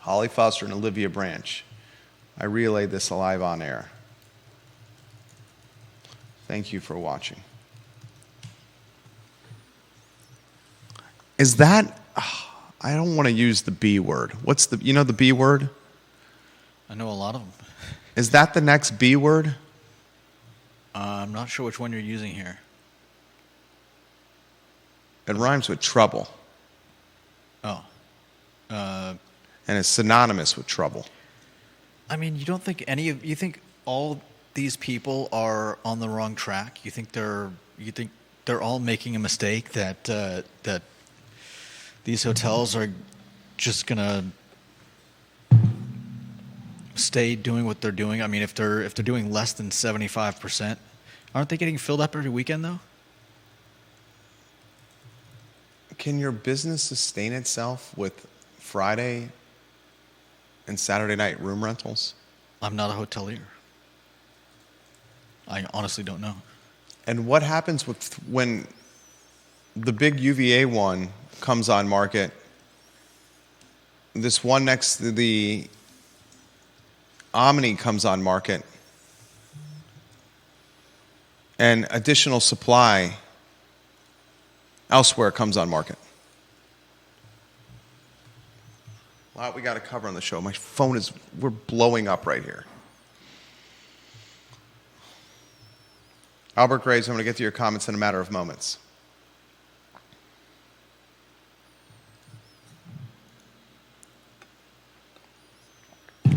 Holly Foster and Olivia Branch. I relay this live on air. Thank you for watching. Is that, I don't want to use the B word. What's the, you know the B word? I know a lot of them. Is that the next B word? I'm not sure which one you're using here. It rhymes with trouble. Oh. And it's synonymous with trouble. I mean, you don't think you think all these people are on the wrong track? You think they're all making a mistake that these hotels are just gonna stay doing what they're doing? I mean, if they're doing less than 75%, aren't they getting filled up every weekend though? Can your business sustain itself with Friday and Saturday night room rentals? I'm not a hotelier. I honestly don't know. And what happens when the big UVA one comes on market? This one next to the Omni comes on market, and additional supply elsewhere comes on market. A lot we got to cover on the show. My phone we're blowing up right here. Albert Graves, I'm going to get to your comments in a matter of moments.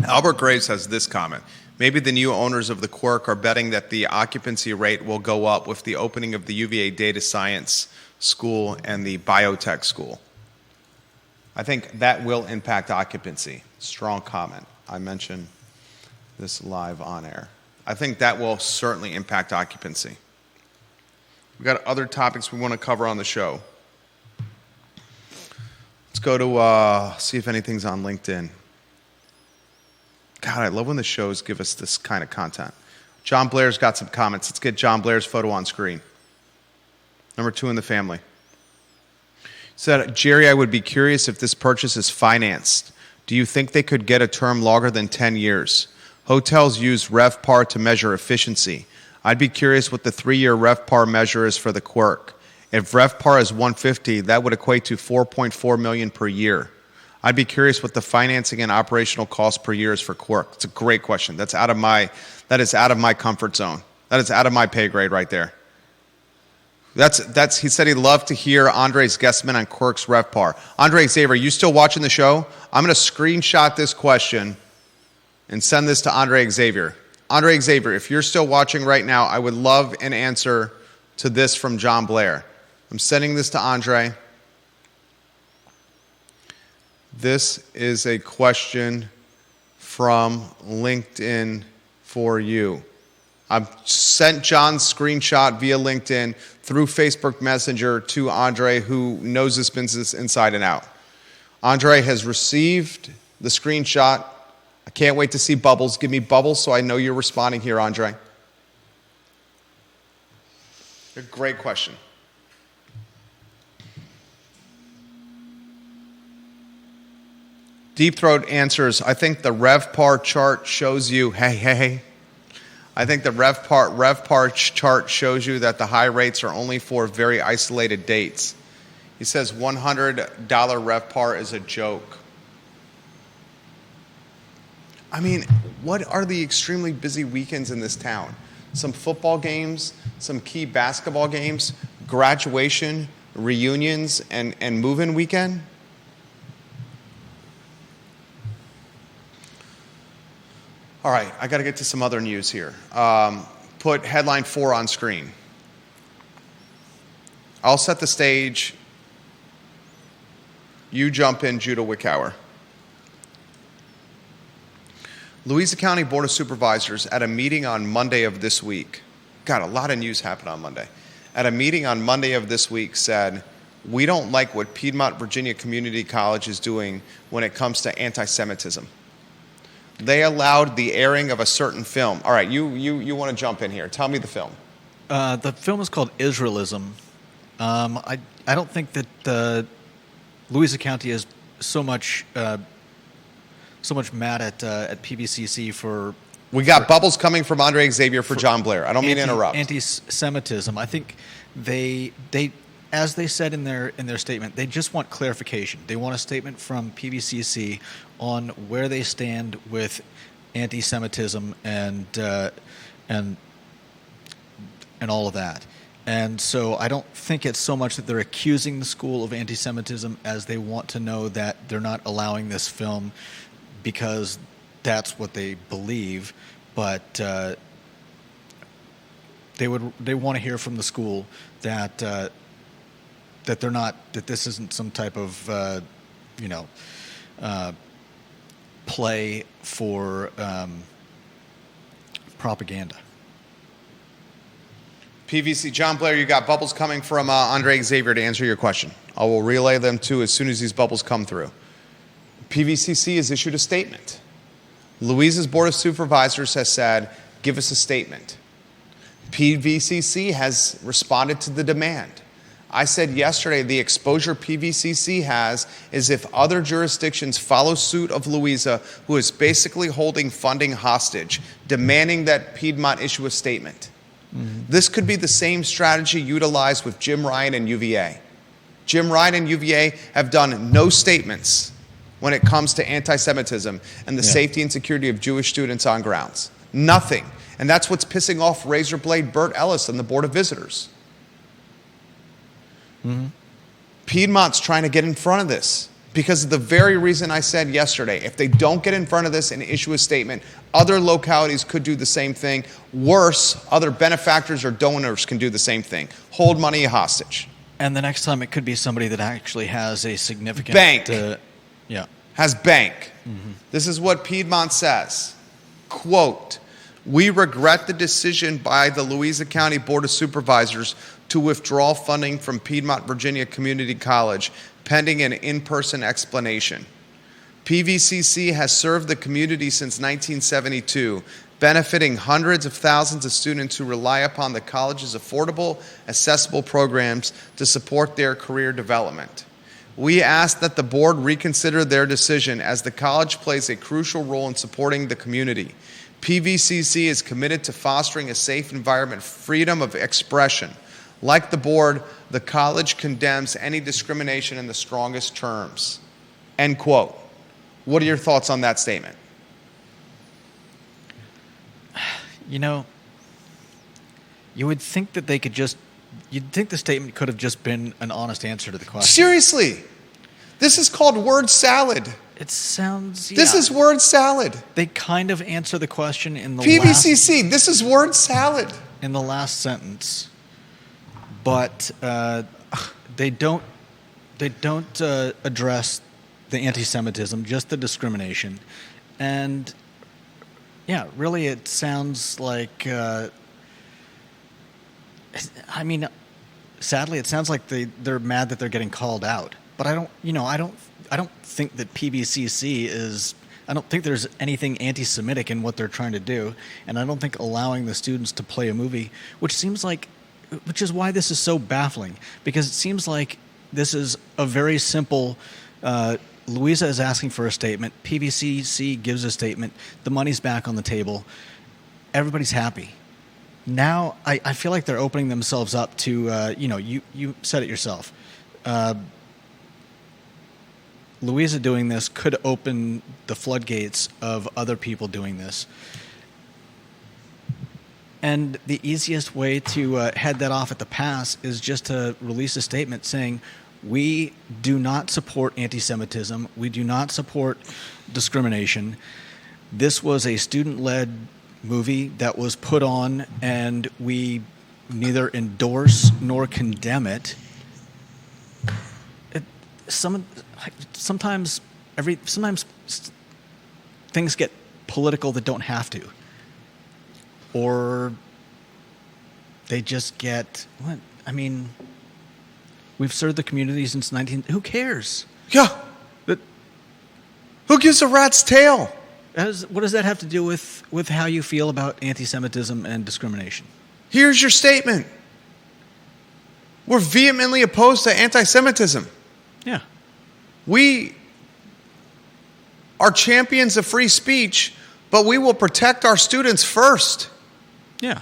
Albert Graves has this comment. Maybe the new owners of the Quirk are betting that the occupancy rate will go up with the opening of the UVA Data Science School and the Biotech School. I think that will impact occupancy. Strong comment. I mentioned this live on air. I think that will certainly impact occupancy. We've got other topics we want to cover on the show. Let's go to see if anything's on LinkedIn. God, I love when the shows give us this kind of content. John Blair's got some comments. Let's get John Blair's photo on screen. Number 2 in the family. He said, Jerry, I would be curious if this purchase is financed. Do you think they could get a term longer than 10 years? Hotels use RevPAR to measure efficiency. I'd be curious what the 3-year RevPAR measure is for the Quirk. If RevPAR is 150, that would equate to $4.4 million per year. I'd be curious what the financing and operational cost per year is for Quirk. It's a great question. That is out of my comfort zone. That is out of my pay grade right there. That's. He said he'd love to hear Andre's guessman on Quirk's RevPAR. Andre Xavier, are you still watching the show? I'm going to screenshot this question and send this to Andre Xavier. Andre Xavier, if you're still watching right now, I would love an answer to this from John Blair. I'm sending this to Andre. This is a question from LinkedIn for you. I've sent John's screenshot via LinkedIn through Facebook Messenger to Andre, who knows this business inside and out. Andre has received the screenshot. I can't wait to see bubbles. Give me bubbles so I know you're responding here, Andre. A great question. Deep Throat answers, I think the RevPAR chart shows you, hey. I think the RevPAR chart shows you that the high rates are only for very isolated dates. He says $100 RevPAR is a joke. I mean, what are the extremely busy weekends in this town? Some football games, some key basketball games, graduation, reunions, and move-in weekend? All right, I got to get to some other news here. Put headline 4 on screen. I'll set the stage. You jump in, Judah Wickower. Louisa County Board of Supervisors at a meeting on Monday of this week. God, a lot of news happened on Monday. At a meeting on Monday of this week said, we don't like what Piedmont Virginia Community College is doing when it comes to anti-Semitism. They allowed the airing of a certain film. All right, you want to jump in here. Tell me the film. The film is called Israelism. I don't think that Louisa County is so much mad at PVCC for. We got bubbles coming from Andre Xavier for John Blair. I don't mean to interrupt. Anti-Semitism. I think they as they said in their statement, they just want clarification. They want a statement from PVCC on where they stand with anti-Semitism and all of that. And so I don't think it's so much that they're accusing the school of anti-Semitism as they want to know that they're not allowing this film because that's what they believe. But they want to hear from the school that they're not, that this isn't some type of play for propaganda. PVC, John Blair, you got bubbles coming from Andre Xavier to answer your question. I will relay them too as soon as these bubbles come through. PVCC has issued a statement. Louisa's Board of Supervisors has said, give us a statement. PVCC has responded to the demand. I said yesterday the exposure PVCC has is if other jurisdictions follow suit of Louisa, who is basically holding funding hostage, demanding that Piedmont issue a statement. Mm-hmm. This could be the same strategy utilized with Jim Ryan and UVA. Jim Ryan and UVA have done no statements when it comes to anti-Semitism and the safety and security of Jewish students on grounds. Nothing. And that's what's pissing off Razorblade Burt Ellis and the Board of Visitors. Mm-hmm. Piedmont's trying to get in front of this because of the very reason I said yesterday. If they don't get in front of this and issue a statement, other localities could do the same thing. Worse, other benefactors or donors can do the same thing. Hold money hostage. And the next time it could be somebody that actually has a significant... Bank. Has bank. Mm-hmm. This is what Piedmont says. Quote, we regret the decision by the Louisa County Board of Supervisors to withdraw funding from Piedmont Virginia Community College pending an in-person explanation. PVCC has served the community since 1972, benefiting hundreds of thousands of students who rely upon the college's affordable, accessible programs to support their career development. We ask that the board reconsider their decision as the college plays a crucial role in supporting the community. PVCC is committed to fostering a safe environment, freedom of expression. Like the board, the college condemns any discrimination in the strongest terms. End quote. What are your thoughts on that statement? You know, you would think that they could just You'd think the statement could have just been an honest answer to the question. Seriously. This is called word salad. It sounds. This is word salad. They kind of answer the question in the PVCC, this is word salad. in the last sentence, but they don't address the anti-Semitism, just the discrimination, and yeah, really, it sounds like. I mean, sadly, it sounds like they're mad that they're getting called out. But I don't think that PVCC is. I don't think there's anything anti-Semitic in what they're trying to do, and I don't think allowing the students to play a movie, which is why this is so baffling, because it seems like this is a very simple. Louisa is asking for a statement. PVCC gives a statement. The money's back on the table. Everybody's happy. Now, I feel like they're opening themselves up to, you said it yourself. Louisa doing this could open the floodgates of other people doing this. And the easiest way to head that off at the pass is just to release a statement saying, we do not support anti-Semitism. We do not support discrimination. This was a student-led movie that was put on, and we neither endorse nor condemn it. Sometimes things get political that don't have to, or they just get what? I mean, we've served the community since 19. Who cares? Yeah. But who gives a rat's tail? What does that have to do with how you feel about anti-Semitism and discrimination? Here's your statement. We're vehemently opposed to anti-Semitism. Yeah. We are champions of free speech, but we will protect our students first. Yeah.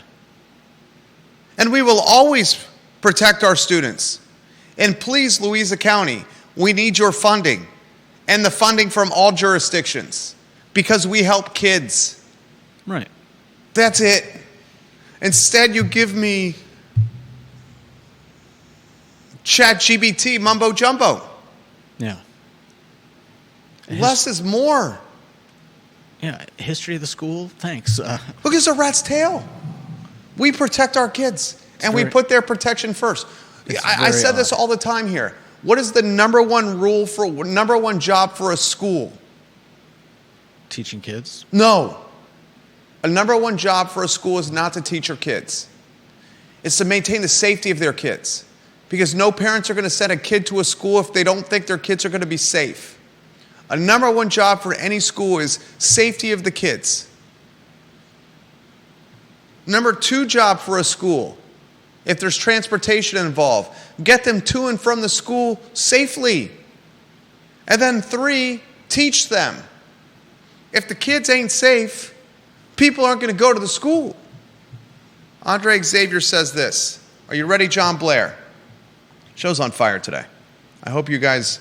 And we will always protect our students. And please, Louisa County, we need your funding and the funding from all jurisdictions because we help kids. Right. That's it. Instead, you give me ChatGPT mumbo jumbo. Yeah. Less is more. Yeah. History of the school. Thanks. Who gives a rat's tail? We protect our kids, and we put their protection first. I said this all the time here. What is the number one job for a school? Teaching kids? No. A number one job for a school is not to teach your kids. It's to maintain the safety of their kids. Because no parents are going to send a kid to a school if they don't think their kids are going to be safe. A number one job for any school is safety of the kids. Number two job for a school, if there's transportation involved, get them to and from the school safely. And then three, teach them. If the kids ain't safe, people aren't going to go to the school. Andre Xavier says this. Are you ready, John Blair? Show's on fire today. I hope you guys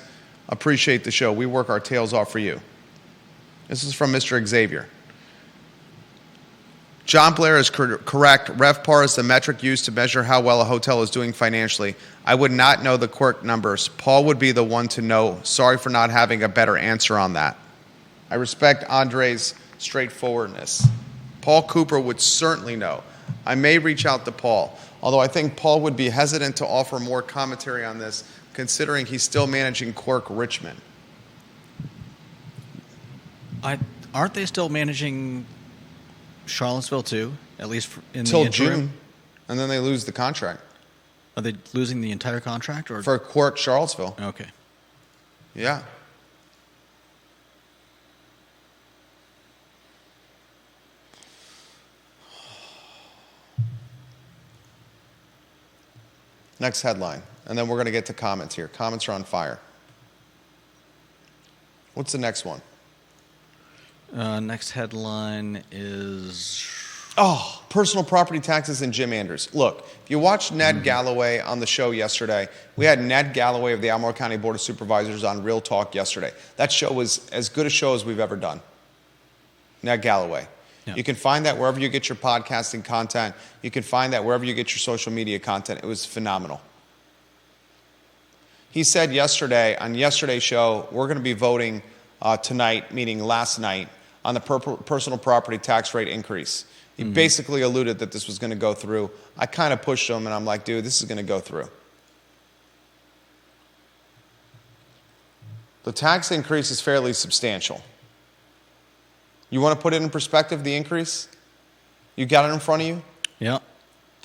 appreciate the show. We work our tails off for you. This is from Mr. Xavier. John Blair is correct. RevPAR is the metric used to measure how well a hotel is doing financially. I would not know the Quirk numbers. Paul would be the one to know. Sorry for not having a better answer on that. I respect Andre's straightforwardness. Paul Cooper would certainly know. I may reach out to Paul, although I think Paul would be hesitant to offer more commentary on this, considering he's still managing Quirk Richmond. Aren't they still managing Charlottesville too? At least in the Till interim? June, and then they lose the contract. Are they losing the entire contract, or For Quirk Charlottesville. Okay. Yeah. Next headline, and then we're going to get to comments here. Comments are on fire. What's the next one? Next headline is... Oh, personal property taxes and Jim Andrews. Look, if you watched Ned Galloway on the show yesterday, we had Ned Galloway of the Albemarle County Board of Supervisors on Real Talk yesterday. That show was as good a show as we've ever done. Ned Galloway. Yeah. You can find that wherever you get your podcasting content. You can find that wherever you get your social media content. It was phenomenal. He said yesterday, on yesterday's show, we're going to be voting tonight, meaning last night, on the personal property tax rate increase. He basically alluded that this was going to go through. I kind of pushed him, and I'm like, dude, this is going to go through. The tax increase is fairly substantial. You want to put it in perspective, the increase? You got it in front of you? Yeah.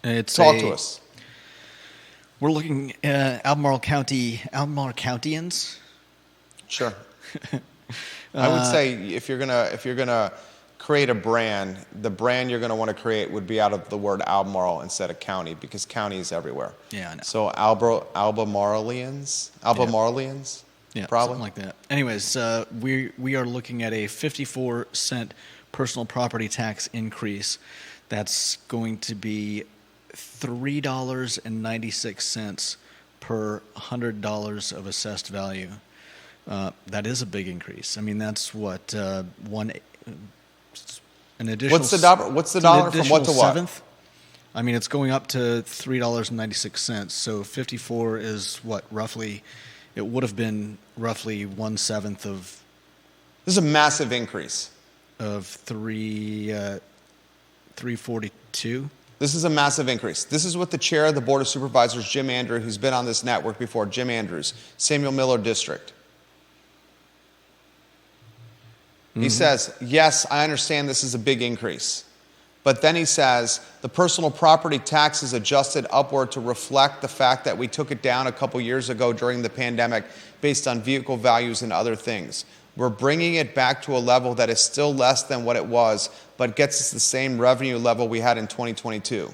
Talk to us. We're looking at Albemarle Countyans. Sure. I would say if you're gonna create a brand, the brand you're gonna want to create would be out of the word Albemarle instead of county, because county is everywhere. Yeah, I know. So Albemarleans, Yeah, probably something like that. Anyways, we are looking at a 54-cent personal property tax increase. That's going to be $3.96 per $100 of assessed value. That is a big increase. I mean, that's what an additional. What's the dollar? What's the dollar from what to what? Seventh. I mean, it's going up to $3.96. So 54 is what, roughly? It would have been roughly 1/7 of. This is a massive increase. Of 342. This is a massive increase. This is what the chair of the Board of Supervisors, Jim Andrews, who's been on this network before, Jim Andrews, Samuel Miller District. He says, yes, I understand this is a big increase. But then he says, the personal property tax is adjusted upward to reflect the fact that we took it down a couple years ago during the pandemic based on vehicle values and other things. We're bringing it back to a level that is still less than what it was, but gets us the same revenue level we had in 2022.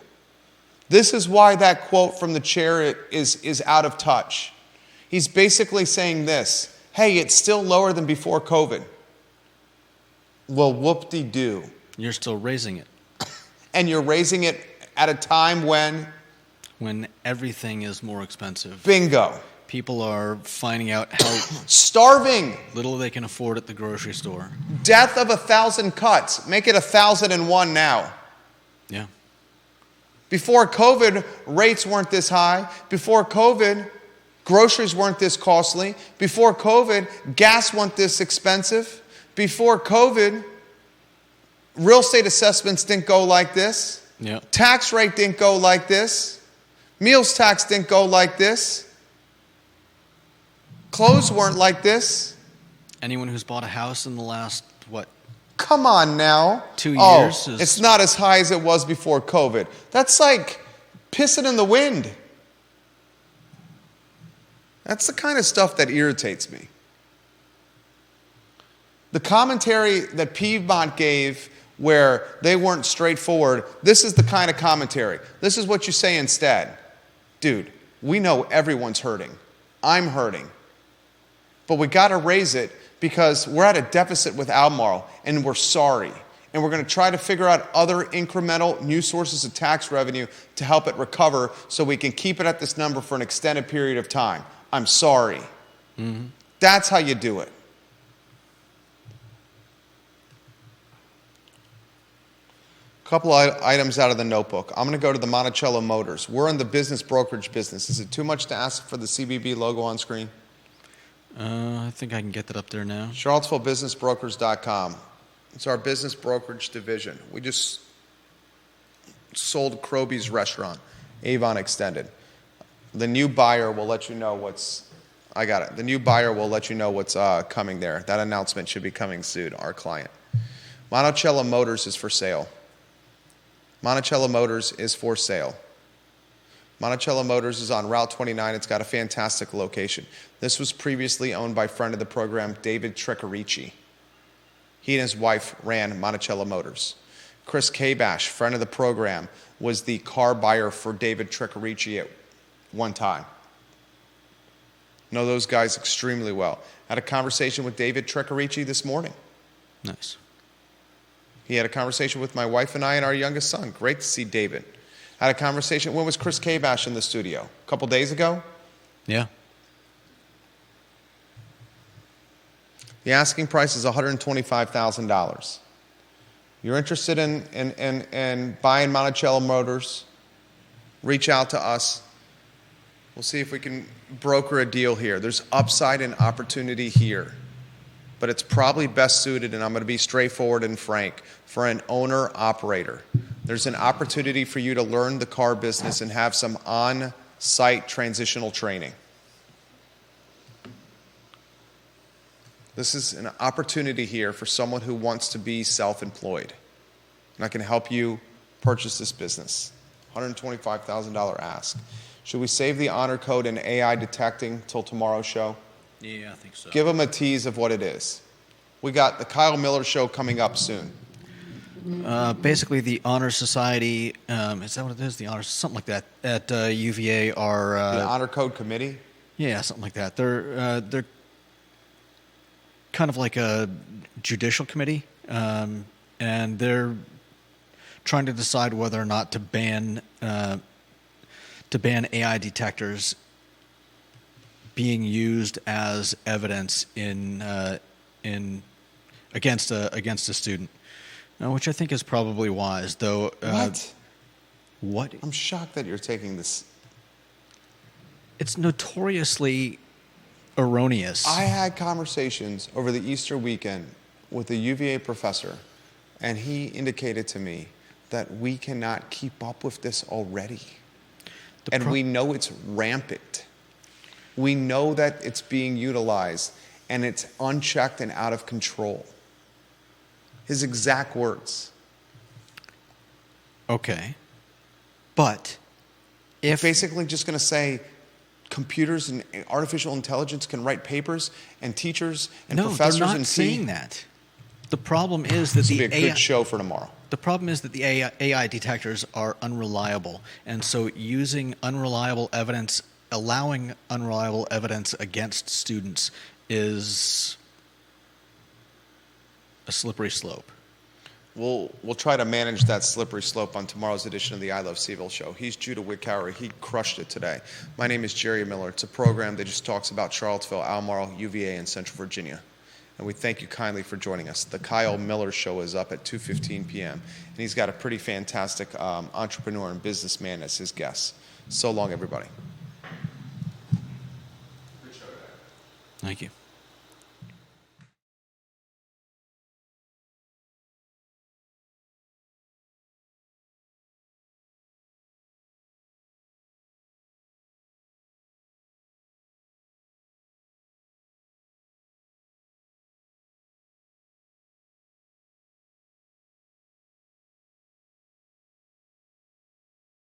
This is why that quote from the chair is out of touch. He's basically saying this, hey, it's still lower than before COVID. Well, whoop-de-doo. You're still raising it. And you're raising it at a time when everything is more expensive. Bingo. People are finding out how starving. Little they can afford at the grocery store. Death of 1,000 cuts. Make it 1,001 now. Yeah. Before COVID, rates weren't this high. Before COVID, groceries weren't this costly. Before COVID, gas wasn't this expensive. Before COVID, real estate assessments didn't go like this. Yeah. Tax rate didn't go like this. Meals tax didn't go like this. Clothes weren't like this. Anyone who's bought a house in the last, what? Come on now. 2 years. It's not as high as it was before COVID. That's like pissing in the wind. That's the kind of stuff that irritates me. The commentary that Piedmont gave where they weren't straightforward, this is the kind of commentary. This is what you say instead. Dude, we know everyone's hurting. I'm hurting. But we got to raise it because we're at a deficit with Albemarle, and we're sorry. And we're going to try to figure out other incremental new sources of tax revenue to help it recover so we can keep it at this number for an extended period of time. I'm sorry. Mm-hmm. That's how you do it. Couple of items out of the notebook. I'm going to go to the Monticello Motors. We're in the business brokerage business. Is it too much to ask for the CBB logo on screen? I think I can get that up there now. CharlottesvilleBusinessBrokers.com. It's our business brokerage division. We just sold Croby's restaurant, Avon Extended. The new buyer will let you know what's. I got it. The new buyer will let you know what's coming there. That announcement should be coming soon. Our client. Monticello Motors is for sale. Monticello Motors is for sale. Monticello Motors is on Route 29. It's got a fantastic location. This was previously owned by friend of the program, David Trecarici. He and his wife ran Monticello Motors. Chris Kabash, friend of the program, was the car buyer for David Trecarici at one time. Know those guys extremely well. Had a conversation with David Trecarici this morning. Nice. He had a conversation with my wife and I and our youngest son. Great to see David. Had a conversation. When was Chris Kabash in the studio? A couple days ago? Yeah. The asking price is $125,000. You're interested in buying Monticello Motors, reach out to us. We'll see if we can broker a deal here. There's upside and opportunity here, but it's probably best suited, and I'm going to be straightforward and frank, for an owner-operator. There's an opportunity for you to learn the car business and have some on-site transitional training. This is an opportunity here for someone who wants to be self-employed. And I can help you purchase this business. $125,000 ask. Should we save the honor code and AI detecting till tomorrow's show? Yeah, I think so. Give them a tease of what it is. We got the Kyle Miller Show coming up soon. Basically, the Honor Society, is that what it is? The Honor, something like that, at UVA are... The Honor Code Committee? Yeah, something like that. They're kind of like a judicial committee, and they're trying to decide whether or not to ban AI detectors being used as evidence against a student, which I think is probably wise. Though, what? I'm shocked that you're taking this. It's notoriously erroneous. I had conversations over the Easter weekend with a UVA professor, and he indicated to me that we cannot keep up with this already. And we know it's rampant. We know that it's being utilized, and it's unchecked and out of control. His exact words. Okay. But if... Basically just going to say computers and artificial intelligence can write papers, and teachers and professors they're not and saying that. The problem is that this would be a good show for tomorrow. The problem is that the AI detectors are unreliable, and so using unreliable evidence, allowing unreliable evidence against students is a slippery slope. We'll try to manage that slippery slope on tomorrow's edition of the I Love CVille Show. He's Judah Wickower. He crushed it today. My name is Jerry Miller. It's a program that just talks about Charlottesville, Albemarle, UVA, and Central Virginia. And we thank you kindly for joining us. The Kyle Miller Show is up at 2:15 p.m. And he's got a pretty fantastic entrepreneur and businessman as his guest. So long, everybody. Thank you.